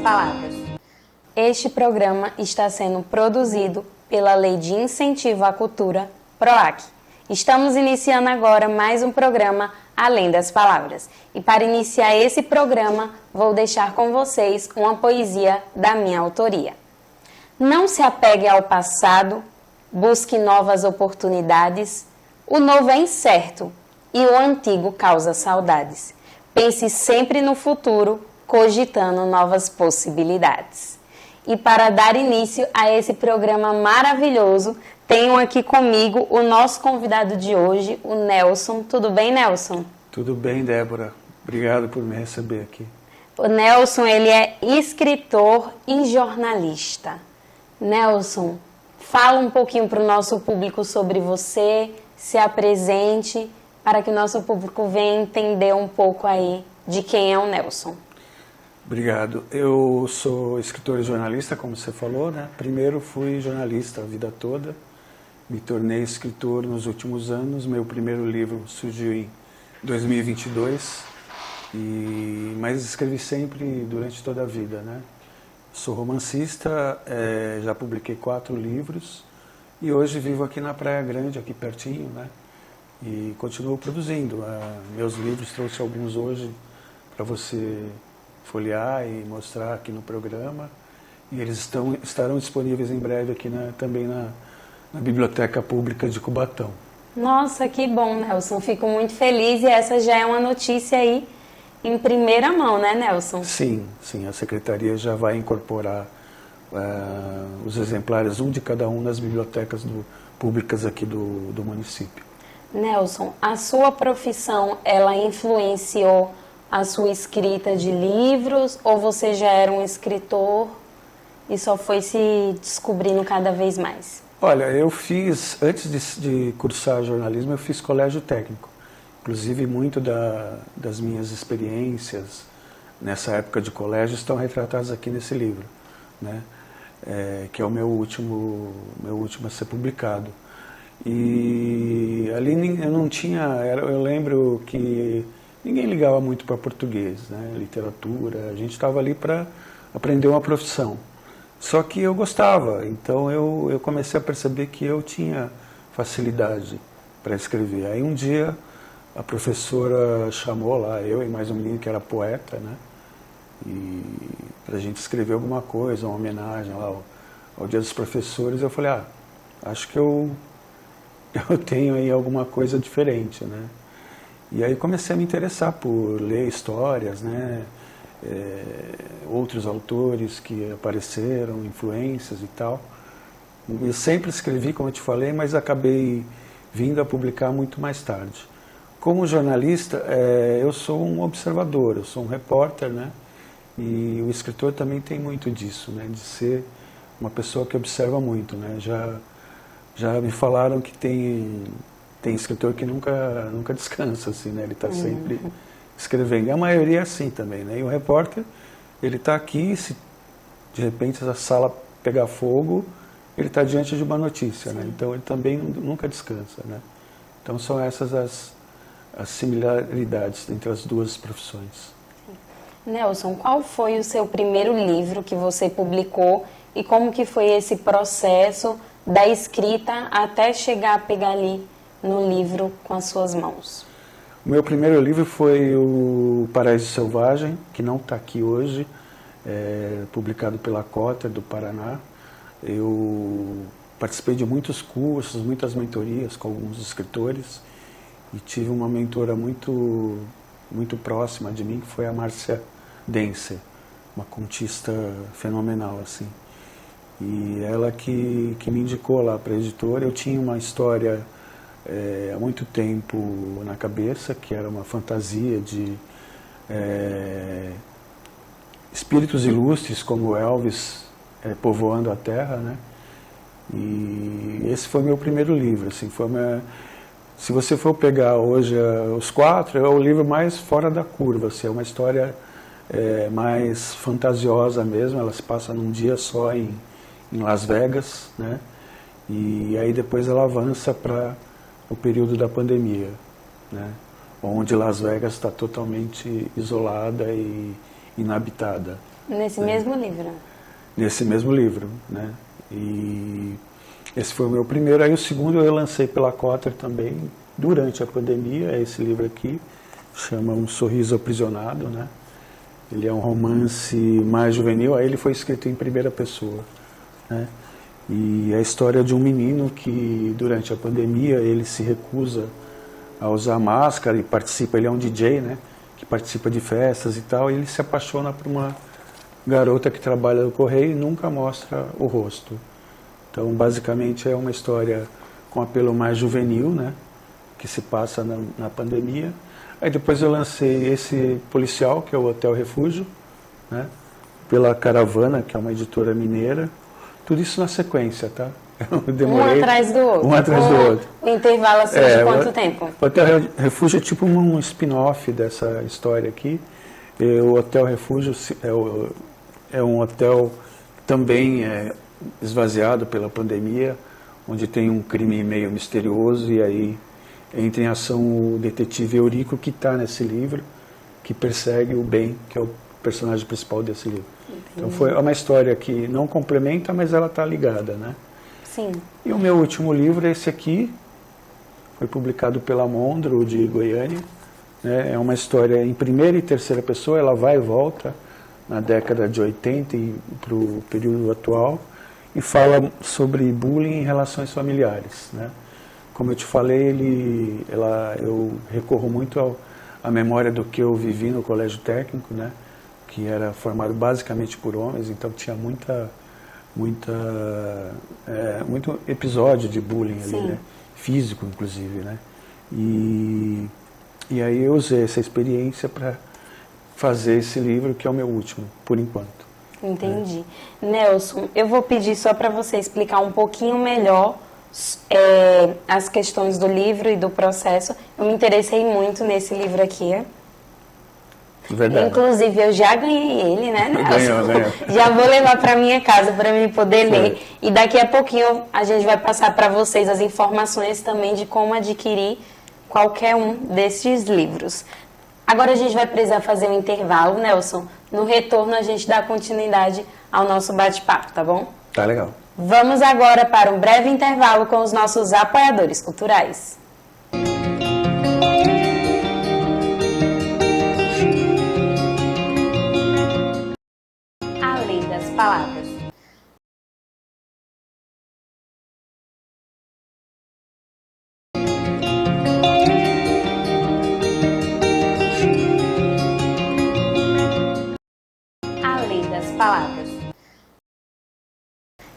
Palavras. Este programa está sendo produzido pela Lei de Incentivo à Cultura, PROAC. Estamos iniciando agora mais um programa Além das Palavras. E para iniciar esse programa, vou deixar com vocês uma poesia da minha autoria. Não se apegue ao passado, busque novas oportunidades. O novo é incerto e o antigo causa saudades. Pense sempre no futuro, cogitando novas possibilidades. E para dar início a esse programa maravilhoso, tenho aqui comigo o nosso convidado de hoje, o Nelson. Tudo bem, Nelson? Tudo bem, Débora. Obrigado por me receber aqui. O Nelson, ele é escritor e jornalista. Nelson, fala um pouquinho para o nosso público sobre você, se apresente, para que o nosso público venha entender um pouco aí de quem é o Nelson. Obrigado. Eu sou escritor e jornalista, como você falou, né? Primeiro fui jornalista a vida toda, me tornei escritor nos últimos anos. Meu primeiro livro surgiu em 2022, mas escrevi sempre durante toda a vida, né? Sou romancista, já publiquei 4 livros e hoje vivo aqui na Praia Grande, aqui pertinho, né? E continuo produzindo. Meus livros, trouxe alguns hoje para você folhear e mostrar aqui no programa. E eles estarão disponíveis em breve aqui também na Biblioteca Pública de Cubatão. Nossa, que bom, Nelson. Fico muito feliz e essa já é uma notícia aí em primeira mão, né, Nelson? Sim, a Secretaria já vai incorporar os exemplares, um de cada um, nas bibliotecas públicas aqui do município. Nelson, a sua profissão, ela influenciou a sua escrita de livros ou você já era um escritor e só foi se descobrindo cada vez mais? Olha, eu fiz, antes de cursar jornalismo, eu fiz colégio técnico. Inclusive, muito das minhas experiências nessa época de colégio estão retratadas aqui nesse livro, né? Que é o meu último a ser publicado. E ali eu não tinha, eu lembro que ninguém ligava muito para português, né? Literatura, a gente estava ali para aprender uma profissão. Só que eu gostava, então eu comecei a perceber que eu tinha facilidade para escrever. Aí um dia a professora chamou lá, eu e mais um menino que era poeta, né? E para a gente escrever alguma coisa, uma homenagem lá ao Dia dos Professores. Eu falei, acho que eu tenho aí alguma coisa diferente, né? E aí comecei a me interessar por ler histórias, né? Outros autores que apareceram, influências e tal. Eu sempre escrevi, como eu te falei, mas acabei vindo a publicar muito mais tarde. Como jornalista, eu sou um observador, eu sou um repórter, né? E o escritor também tem muito disso, né? De ser uma pessoa que observa muito, né? Já me falaram que tem escritor que nunca descansa, assim, né? Ele está sempre escrevendo. E a maioria é assim também, né? E o repórter, ele está aqui, se de repente essa sala pegar fogo, ele está diante de uma notícia, né? Então ele também nunca descansa, né? Então são essas as similaridades entre as duas profissões. Nelson, qual foi o seu primeiro livro que você publicou e como que foi esse processo da escrita até chegar a pegar ali no livro com as suas mãos? O meu primeiro livro foi o Paraíso Selvagem, que não está aqui hoje, publicado pela Cotter do Paraná. Eu participei de muitos cursos, muitas mentorias com alguns escritores e tive uma mentora muito próxima de mim, que foi a Márcia Denser, uma contista fenomenal, assim. E ela que me indicou lá para a editora. Eu tinha uma história há muito tempo na cabeça, que era uma fantasia de espíritos ilustres como Elvis povoando a Terra, né? E esse foi meu primeiro livro, assim, se você for pegar hoje os 4, é o livro mais fora da curva, assim, é uma história mais fantasiosa mesmo. Ela se passa num dia só em Las Vegas, né? E aí depois ela avança para o período da pandemia, né? Onde Las Vegas está totalmente isolada e inabitada. Nesse mesmo livro? Nesse mesmo livro, né? E esse foi o meu primeiro. Aí o segundo eu lancei pela Cotter também, durante a pandemia, é esse livro aqui, chama Um Sorriso Aprisionado, né? Ele é um romance mais juvenil, aí ele foi escrito em primeira pessoa, né? E é a história de um menino que, durante a pandemia, ele se recusa a usar máscara e participa, ele é um DJ, né? Que participa de festas e tal, e ele se apaixona por uma garota que trabalha no correio e nunca mostra o rosto. Então, basicamente, é uma história com apelo mais juvenil, né? Que se passa na pandemia. Aí depois eu lancei esse policial, que é o Hotel Refúgio, né? Pela Caravana, que é uma editora mineira. Tudo isso na sequência, tá? Eu demorei, um atrás do outro. Um atrás do outro. Um intervalo assim de quanto tempo? O Hotel Refúgio é tipo um spin-off dessa história aqui. E o Hotel Refúgio é um hotel também esvaziado pela pandemia, onde tem um crime meio misterioso, e aí entra em ação o detetive Eurico, que está nesse livro, que persegue o Ben, que é o personagem principal desse livro. Entendi. Então foi uma história que não complementa, mas ela está ligada, né? Sim. E o meu último livro é esse aqui, foi publicado pela Mondro, de Goiânia, né? É uma história em primeira e terceira pessoa, ela vai e volta na década de 80 e para o período atual, e fala sobre bullying em relações familiares, né? Como eu te falei, eu recorro muito à memória do que eu vivi no colégio técnico, né? Que era formado basicamente por homens, então tinha muito episódio de bullying ali, né? Físico, inclusive, né? E aí eu usei essa experiência para fazer esse livro, que é o meu último, por enquanto. Entendi. Nelson, eu vou pedir só para você explicar um pouquinho melhor as questões do livro e do processo. Eu me interessei muito nesse livro aqui. Verdade. Inclusive, eu já ganhei ele, né, Nelson? Ganhou. Já vou levar para minha casa para mim poder ler. E daqui a pouquinho a gente vai passar para vocês as informações também de como adquirir qualquer um desses livros. Agora a gente vai precisar fazer um intervalo, Nelson. No retorno a gente dá continuidade ao nosso bate-papo, tá bom? Tá legal. Vamos agora para um breve intervalo com os nossos apoiadores culturais. Além das palavras. Além das palavras.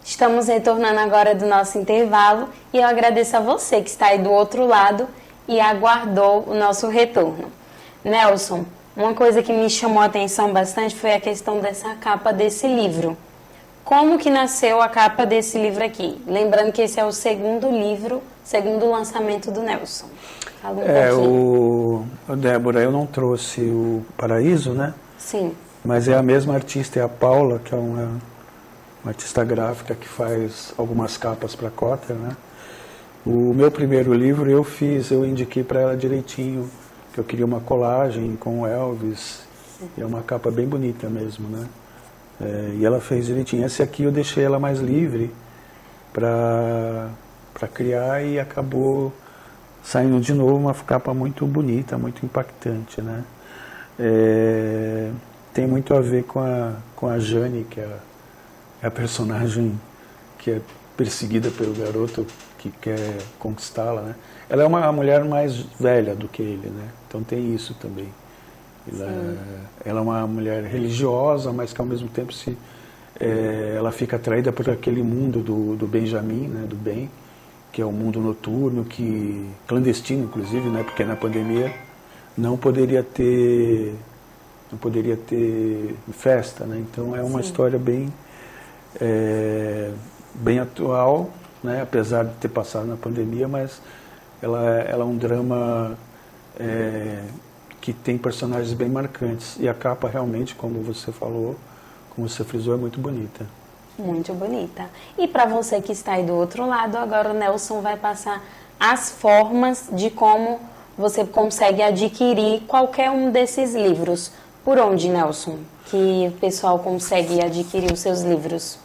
Estamos retornando agora do nosso intervalo e eu agradeço a você que está aí do outro lado e aguardou o nosso retorno. Nelson, uma coisa que me chamou a atenção bastante foi a questão dessa capa desse livro. Como que nasceu a capa desse livro aqui? Lembrando que esse é o segundo livro, segundo lançamento do Nelson. Fala um pouquinho. Débora, eu não trouxe o Paraíso, né? Sim. Mas é a mesma artista, é a Paula, que é uma artista gráfica que faz algumas capas para a Cotter, né? O meu primeiro livro eu indiquei para ela direitinho, que eu queria uma colagem com o Elvis, e é uma capa bem bonita mesmo, né? E ela fez direitinho. Esse aqui eu deixei ela mais livre para criar, e acabou saindo de novo uma capa muito bonita, muito impactante, né? Tem muito a ver com a Jane, que é a personagem que é perseguida pelo garoto que quer conquistá-la, né? Ela é uma mulher mais velha do que ele, né? Então tem isso também. Ela é uma mulher religiosa, mas que ao mesmo tempo ela fica atraída por aquele mundo do Benjamin, né? Do bem, que é o mundo noturno, clandestino inclusive, né? Porque na pandemia não poderia ter festa, né? Então é uma história bem atual, né? Apesar de ter passado na pandemia, mas ela é um drama que tem personagens bem marcantes, e a capa realmente, como você falou, como você frisou, é muito bonita. Muito bonita. E para você que está aí do outro lado, agora o Nelson vai passar as formas de como você consegue adquirir qualquer um desses livros. Por onde, Nelson, que o pessoal consegue adquirir os seus livros?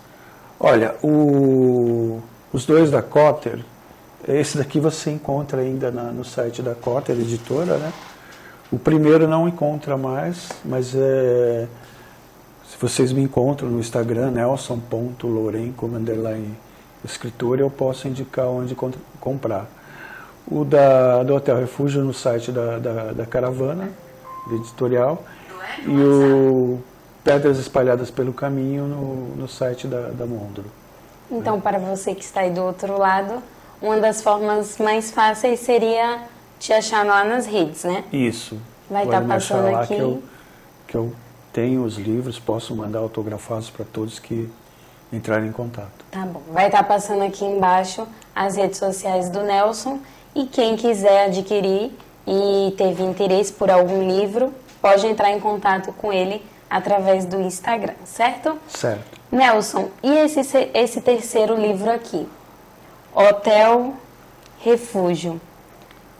Olha, os dois da Cotter, esse daqui você encontra ainda no site da Cotter, editora, né? O primeiro não encontra mais, mas se vocês me encontram no Instagram, nelson.lourenco, escritor, eu posso indicar onde comprar. O do Hotel Refúgio no site da Caravana, editorial, e o Pedras Espalhadas pelo Caminho no site da Mondro. Então, para você que está aí do outro lado, uma das formas mais fáceis seria te achar lá nas redes, né? Isso. Vai estar passando lá aqui. Que eu tenho os livros, posso mandar autografados para todos que entrarem em contato. Tá bom. Vai estar passando aqui embaixo as redes sociais do Nelson, e quem quiser adquirir e teve interesse por algum livro, pode entrar em contato com ele através do Instagram, certo? Certo. Nelson, e esse terceiro livro aqui? Hotel Refúgio.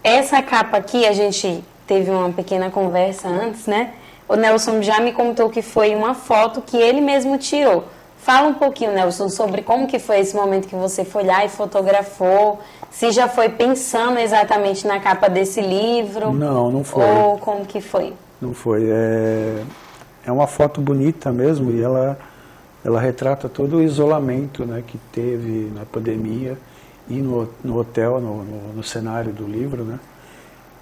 Essa capa aqui, a gente teve uma pequena conversa antes, né? O Nelson já me contou que foi uma foto que ele mesmo tirou. Fala um pouquinho, Nelson, sobre como que foi esse momento que você foi lá e fotografou, se já foi pensando exatamente na capa desse livro. Não foi. Ou como que foi? Não foi. É uma foto bonita mesmo, e ela retrata todo o isolamento, né, que teve na pandemia e no hotel, no cenário do livro, né?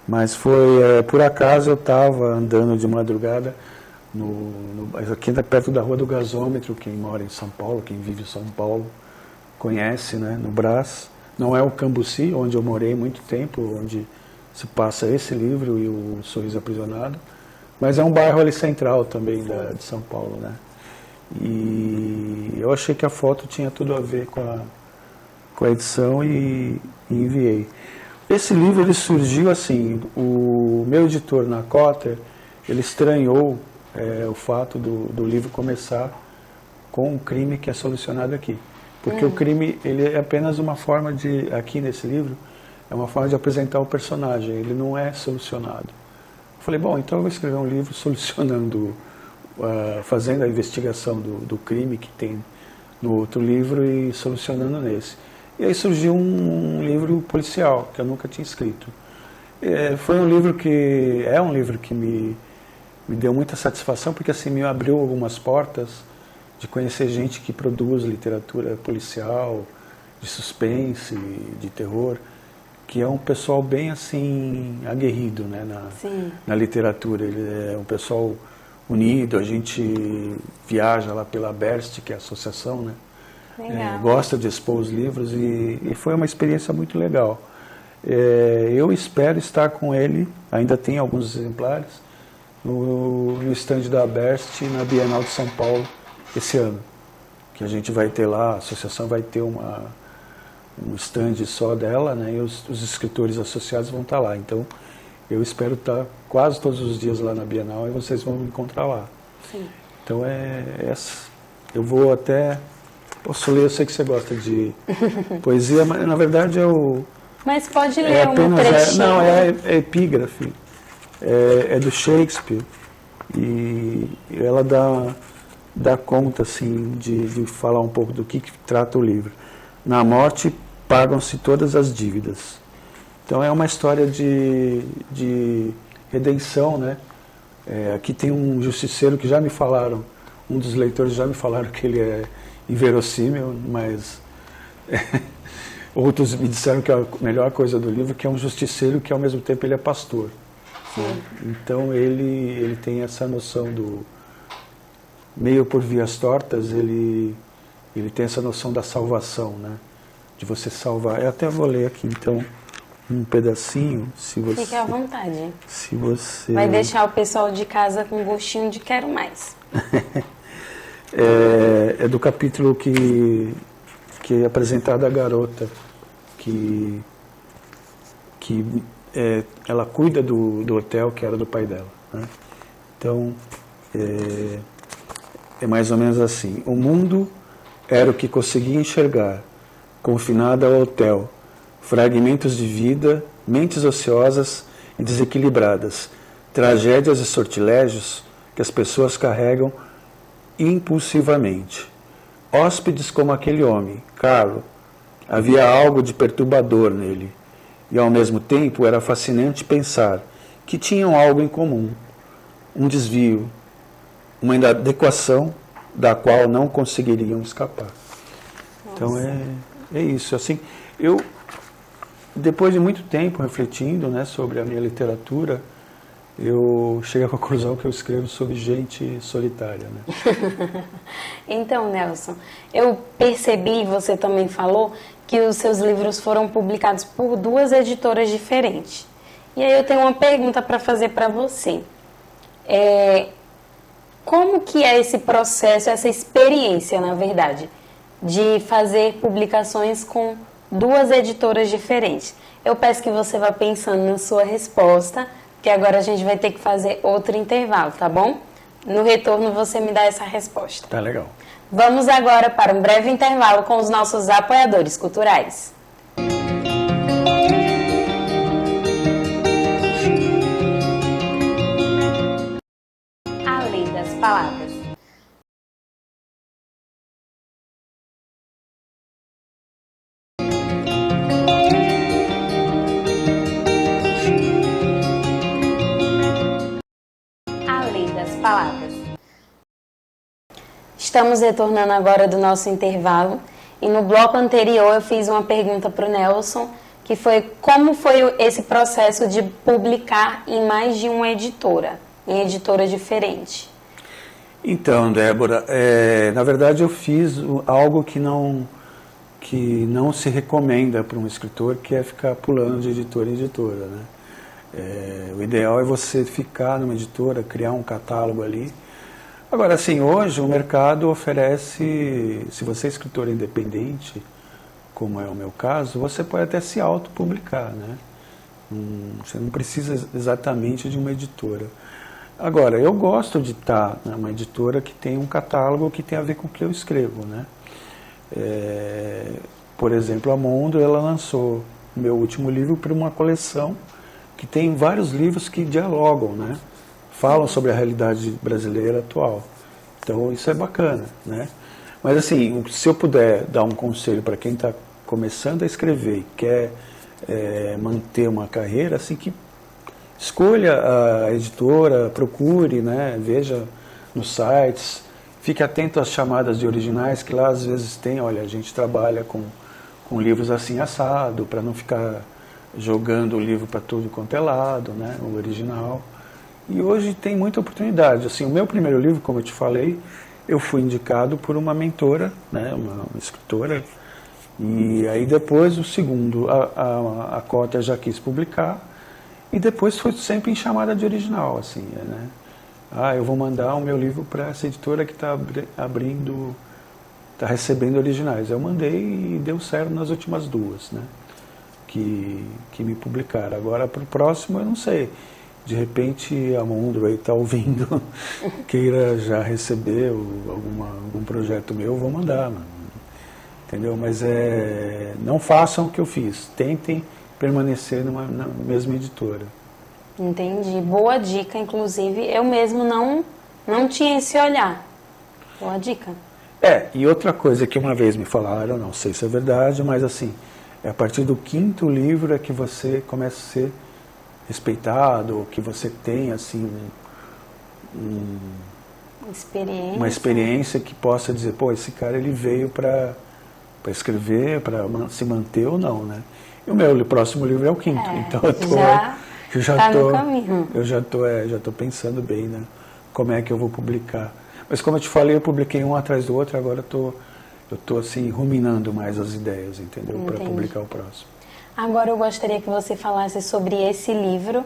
Mas foi, por acaso eu estava andando de madrugada aqui perto da Rua do Gasômetro. Quem mora em São Paulo, quem vive em São Paulo, conhece, né, no Brás. Não é o Cambuci, onde eu morei muito tempo, onde se passa esse livro e o Sorriso Aprisionado, mas é um bairro ali central também de São Paulo, né? E eu achei que a foto tinha tudo a ver com a edição e enviei. Esse livro ele surgiu assim, o meu editor na Cotter, ele estranhou o fato do livro começar com um crime que é solucionado aqui. Porque o crime ele é apenas uma forma aqui nesse livro, é uma forma de apresentar o personagem, ele não é solucionado. Eu falei, bom, então eu vou escrever um livro solucionando, fazendo a investigação do crime que tem no outro livro e solucionando nesse. E aí surgiu um livro policial, que eu nunca tinha escrito. Foi um livro que me deu muita satisfação, porque assim me abriu algumas portas de conhecer gente que produz literatura policial, de suspense, de terror, que é um pessoal bem assim aguerrido, né, na literatura. Ele é um pessoal unido, a gente viaja lá pela Berst, que é a associação, né? Gosta de expor os livros e foi uma experiência muito legal. Eu espero estar com ele, ainda tem alguns exemplares, no stand da Berst na Bienal de São Paulo esse ano, que a gente vai ter lá, a associação vai ter um stand só dela, né, e os escritores associados vão estar lá. Então eu espero estar quase todos os dias lá na Bienal e vocês vão me encontrar lá. Sim. Então eu vou até... Posso ler, eu sei que você gosta de poesia, mas na verdade Mas pode ler um trechinho. Não, é epígrafe, é do Shakespeare, e ela dá conta assim, de falar um pouco do que trata o livro. Na morte pagam-se todas as dívidas. Então é uma história de redenção, né? Aqui tem um justiceiro que já me falaram, um dos leitores já me falaram que ele é inverossímil, mas outros me disseram que a melhor coisa do livro é que é um justiceiro que ao mesmo tempo ele é pastor. Né? Então ele tem essa noção meio por vias tortas, ele tem essa noção da salvação, né? De você salvar. Eu até vou ler aqui então um pedacinho, se você... Fique à vontade. Se você... Vai deixar o pessoal de casa com gostinho de quero mais. É do capítulo que é apresentada a garota que ela cuida do hotel que era do pai dela, né? Então é mais ou menos assim: o mundo era o que conseguia enxergar, confinada ao hotel, fragmentos de vida, mentes ociosas e desequilibradas, tragédias e sortilégios que as pessoas carregam impulsivamente. Hóspedes como aquele homem, Carlo, havia algo de perturbador nele, e ao mesmo tempo era fascinante pensar que tinham algo em comum, um desvio, uma inadequação da qual não conseguiriam escapar. Então é isso. Assim, eu, depois de muito tempo refletindo, né, sobre a minha literatura, eu cheguei à conclusão que eu escrevo sobre gente solitária, né? Então, Nelson, eu percebi, você também falou, que os seus livros foram publicados por 2 editoras diferentes. E aí eu tenho uma pergunta para fazer para você. Como que é esse processo, essa experiência, na verdade, de fazer publicações com 2 editoras diferentes? Eu peço que você vá pensando na sua resposta, que agora a gente vai ter que fazer outro intervalo, tá bom? No retorno você me dá essa resposta. Tá legal. Vamos agora para um breve intervalo com os nossos apoiadores culturais. Além das palavras. Além das palavras. Estamos retornando agora do nosso intervalo e no bloco anterior eu fiz uma pergunta para o Nelson, que foi como foi esse processo de publicar em mais de uma editora, em editora diferente. Então, Débora, na verdade eu fiz algo que não se recomenda para um escritor, que é ficar pulando de editora em editora, né? O ideal é você ficar numa editora, criar um catálogo ali. Agora, assim, hoje o mercado oferece, se você é escritor independente, como é o meu caso, você pode até se autopublicar, né? Você não precisa exatamente de uma editora. Agora, eu gosto de estar numa editora que tem um catálogo que tem a ver com o que eu escrevo, né? Por exemplo, a Mondo, ela lançou o meu último livro para uma coleção que tem vários livros que dialogam, né? Falam sobre a realidade brasileira atual. Então, isso é bacana, né? Mas, assim, se eu puder dar um conselho para quem está começando a escrever e quer manter uma carreira, assim, que escolha a editora, procure, né? Veja nos sites, fique atento às chamadas de originais, que lá às vezes tem, olha, a gente trabalha com livros assim assado, para não ficar jogando o livro para tudo quanto é lado, né? O original. E hoje tem muita oportunidade. Assim, o meu primeiro livro, como eu te falei, eu fui indicado por uma mentora, né, uma escritora, e aí depois o segundo, a Cota já quis publicar, e depois foi sempre em chamada de original, assim, né? Eu vou mandar o meu livro para essa editora que está abrindo, está recebendo originais. Eu mandei e deu certo nas últimas 2, né, que me publicaram. Agora, para o próximo, eu não sei. De repente a Mondo aí está ouvindo, queira já receber algum projeto meu, eu vou mandar, mano. Entendeu? Mas não façam o que eu fiz, tentem permanecer na mesma editora. Entendi, boa dica, inclusive eu mesmo não tinha esse olhar. Boa dica. E outra coisa que uma vez me falaram, não sei se é verdade, mas assim, a partir do 5º livro é que você começa a ser respeitado, que você tem assim uma experiência que possa dizer, pô, esse cara ele veio para escrever, para se manter ou não, né? E o meu próximo livro é o 5º, então eu já tô pensando bem, né? Como é que eu vou publicar? Mas como eu te falei, eu publiquei um atrás do outro, agora eu tô assim ruminando mais as ideias, entendeu? Para publicar o próximo. Agora eu gostaria que você falasse sobre esse livro,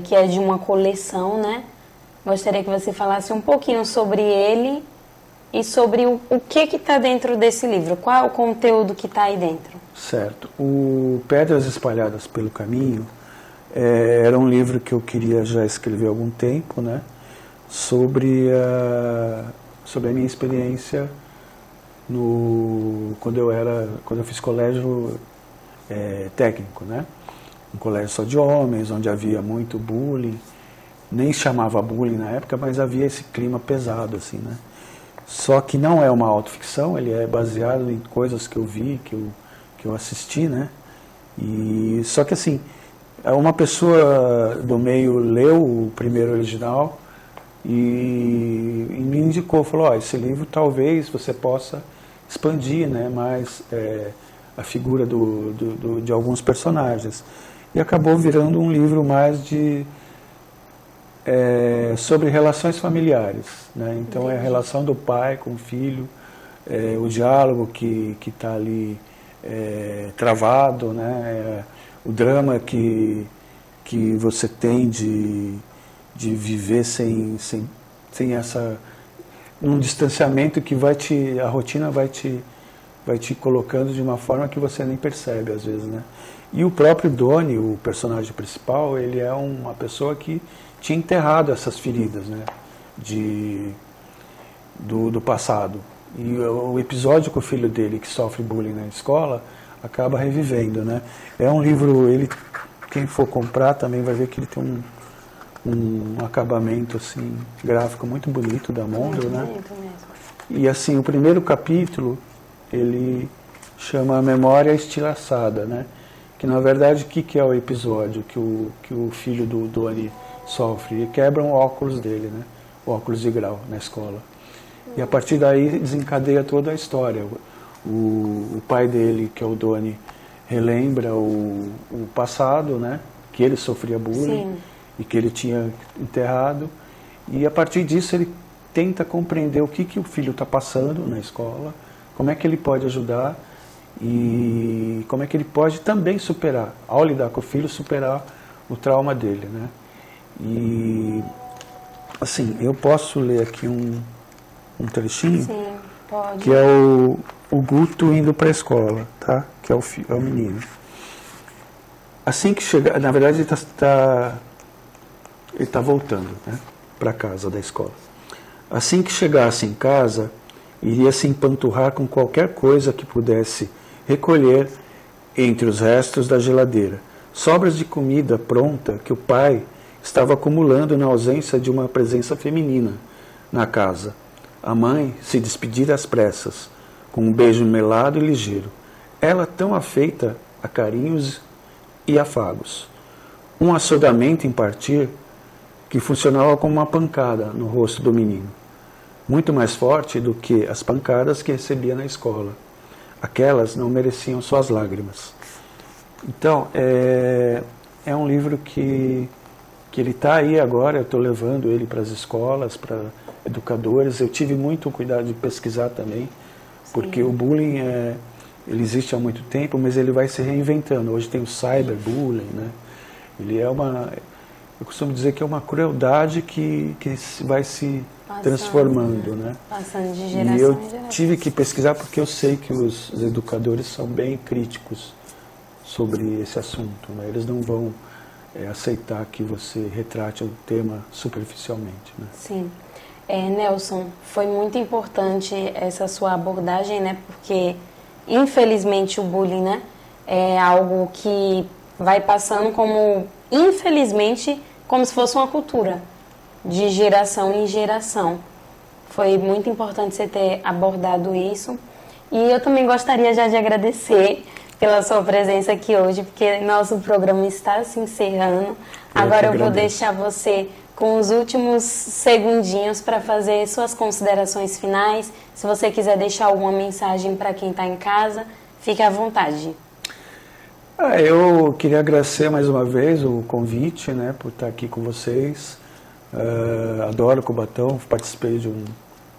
que é de uma coleção, né? Gostaria que você falasse um pouquinho sobre ele e sobre o que está dentro desse livro, qual é o conteúdo que está aí dentro. Certo. O Pedras Espalhadas pelo Caminho era um livro que eu queria já escrever há algum tempo, né? Sobre a minha experiência quando eu fiz colégio técnico, né? Um colégio só de homens, onde havia muito bullying, nem chamava bullying na época, mas havia esse clima pesado, assim, né? Só que não é uma autoficção, ele é baseado em coisas que eu vi, que eu assisti, né? E, só que assim, uma pessoa do meio leu o primeiro original e me indicou, falou, esse livro talvez você possa expandir, né, mais a figura de alguns personagens. E acabou virando um livro mais sobre relações familiares, né? Então é a relação do pai com o filho, o diálogo que está ali travado, né? O drama que você tem de viver sem um distanciamento que a rotina vai te colocando de uma forma que você nem percebe às vezes, né? E o próprio Donnie, o personagem principal, ele é uma pessoa que tinha enterrado essas feridas, né, do passado. E o episódio com o filho dele, que sofre bullying na escola, acaba revivendo, né. É um livro, quem for comprar também vai ver que ele tem um acabamento assim, gráfico muito bonito da Mondro, né. Bonito mesmo. E assim, o primeiro capítulo, ele chama A Memória Estilhaçada, né, que na verdade o que é o episódio que o filho do Donnie sofre? E quebram o óculos dele, né? O óculos de grau na escola. E a partir daí desencadeia toda a história. O pai dele, que é o Donnie, relembra o passado, né? Que ele sofria bullying. Sim. E que ele tinha enterrado. E a partir disso ele tenta compreender o que o filho está passando na escola, como é que ele pode ajudar e como é que ele pode também superar, ao lidar com o filho, superar o trauma dele, né? E, assim, eu posso ler aqui um trechinho. Sim, pode. Que é o Guto indo para a escola, tá? Que é o menino. Assim que chegar, na verdade ele tá voltando, né, para casa da escola. Assim que chegasse em casa, iria se empanturrar com qualquer coisa que pudesse recolher entre os restos da geladeira, sobras de comida pronta que o pai estava acumulando na ausência de uma presença feminina na casa. A mãe se despedira às pressas, com um beijo melado e ligeiro, ela tão afeita a carinhos e afagos. Um açogamento em partir que funcionava como uma pancada no rosto do menino, muito mais forte do que as pancadas que recebia na escola. Aquelas não mereciam suas lágrimas. Então, é um livro que ele está aí agora, eu estou levando ele para as escolas, para educadores. Eu tive muito cuidado de pesquisar também, porque o bullying ele existe há muito tempo, mas ele vai se reinventando. Hoje tem o cyberbullying, né? Ele é eu costumo dizer que é uma crueldade que vai se transformando, né? Passando de geração em geração. E eu tive que pesquisar porque eu sei que os educadores são bem críticos sobre esse assunto, né? Eles não vão aceitar que você retrate o tema superficialmente, né? Sim. Nelson, foi muito importante essa sua abordagem, né? Porque, infelizmente, o bullying, né, é algo que vai passando infelizmente, como se fosse uma cultura, de geração em geração. Foi muito importante você ter abordado isso. E eu também gostaria já de agradecer pela sua presença aqui hoje, porque nosso programa está se encerrando. Agora eu vou deixar você com os últimos segundinhos para fazer suas considerações finais. Se você quiser deixar alguma mensagem para quem está em casa, fique à vontade. Eu queria agradecer mais uma vez o convite, né, por estar aqui com vocês. Adoro Cubatão, participei de um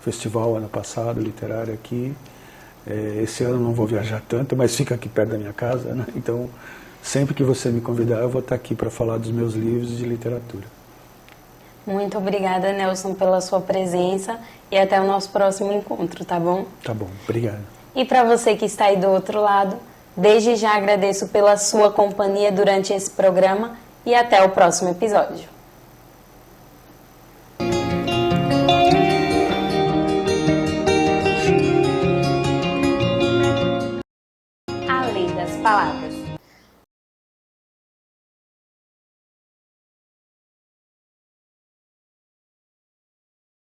festival ano passado, literário aqui. Esse ano não vou viajar tanto, mas fica aqui perto da minha casa, né? Então, sempre que você me convidar, eu vou estar aqui para falar dos meus livros de literatura. Muito obrigada, Nelson, pela sua presença e até o nosso próximo encontro, tá bom? Tá bom, obrigado. E para você que está aí do outro lado, desde já agradeço pela sua companhia durante esse programa e até o próximo episódio. Além das palavras.